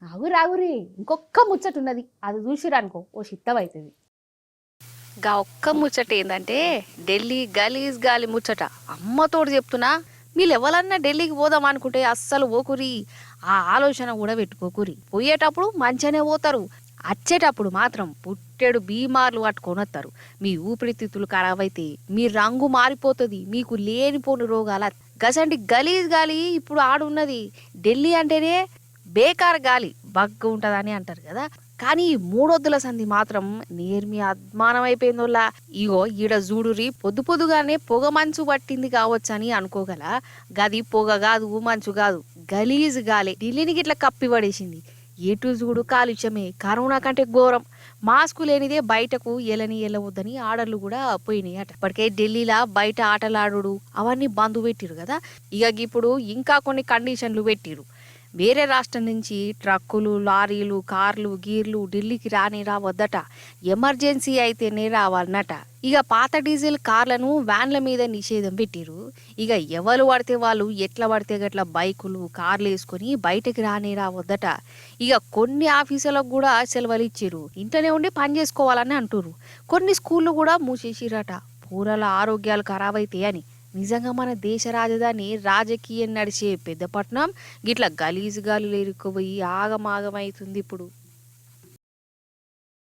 ఆగురాగురి ఇంకొక్క ముచ్చట ఉన్నది, అది చూసిరనుకో ఓ చిత్తమైతుంది. గా ఒక్క ముచ్చట ఏందంటే ఢిల్లీ గలీజ్ గాలి ముచ్చట. అమ్మతోడు చెప్తున్నా, మీరు ఎవరన్నా ఢిల్లీకి పోదాం అనుకుంటే అస్సలు పోకురి, ఆ ఆలోచన కూడా పెట్టుకోకురి. పోయేటప్పుడు మంచిగానే పోతారు, వచ్చేటప్పుడు మాత్రం పుట్టెడు బీమార్లు పట్టుకొని వస్తారు. మీ ఊపిరితిత్తులు ఖరాబ్ అయితే, మీ రంగు మారిపోతుంది, మీకు లేనిపోని రోగాల గసంటి గలీజ్ గాలి ఇప్పుడు ఆడున్నది. ఢిల్లీ అంటేనే బేకార్ గాలి, బగ్గు ఉంటుందని అంటారు కదా. కానీ ఈ మూడొద్దుల సంధి మాత్రం నేర్మి అద్మానం అయిపోయిందోలా. ఇగో ఈడ జూడురి, పొద్దు పొద్దుగానే పొగ మంచు పట్టింది కావచ్చని అనుకోగల, గది పొగ కాదు, మంచు కాదు, గలీజ్ గాలి ఢిల్లీని గిట్ల కప్పి పడేసింది. ఎటు చూడు కాలుష్యమే, కరోనా కంటే ఘోరం. మాస్కు లేనిదే బయటకు వెళ్ళవద్దని ఆర్డర్లు కూడా పోయినాయి అట. ఇప్పటికే ఢిల్లీలో బయట ఆటలాడు అవన్నీ బంద్ పెట్టిరు కదా. ఇక ఇప్పుడు ఇంకా కొన్ని కండిషన్లు పెట్టిరు. వేరే రాష్ట్రం నుంచి ట్రక్కులు, లారీలు, కార్లు, గీర్లు ఢిల్లీకి రావద్దట. ఎమర్జెన్సీ అయితేనే రావాలన్నట. ఇక పాత డీజిల్ కార్లను, వ్యాన్ల మీద నిషేధం పెట్టిరు. ఇక ఎవరు పడితే వాళ్ళు ఎట్లా పడితే గట్ల బైకులు, కార్లు వేసుకొని బయటకి రావద్దట. ఇక కొన్ని ఆఫీసులకు కూడా సెలవులు ఇచ్చిరు, ఇంట్లోనే ఉండి పని చేసుకోవాలని అంటురు. కొన్ని స్కూళ్ళు కూడా మూసేసిరట, పూరల ఆరోగ్యాలు ఖరాబ్ అయితే అని. నిజంగా మన దేశ రాజధాని రాజకీయం నడిచే పెద్ద పట్టణం గిట్ల గలీజు గాలు ఇరుక్కుపోయి ఆగమాగమైతుంది ఇప్పుడు.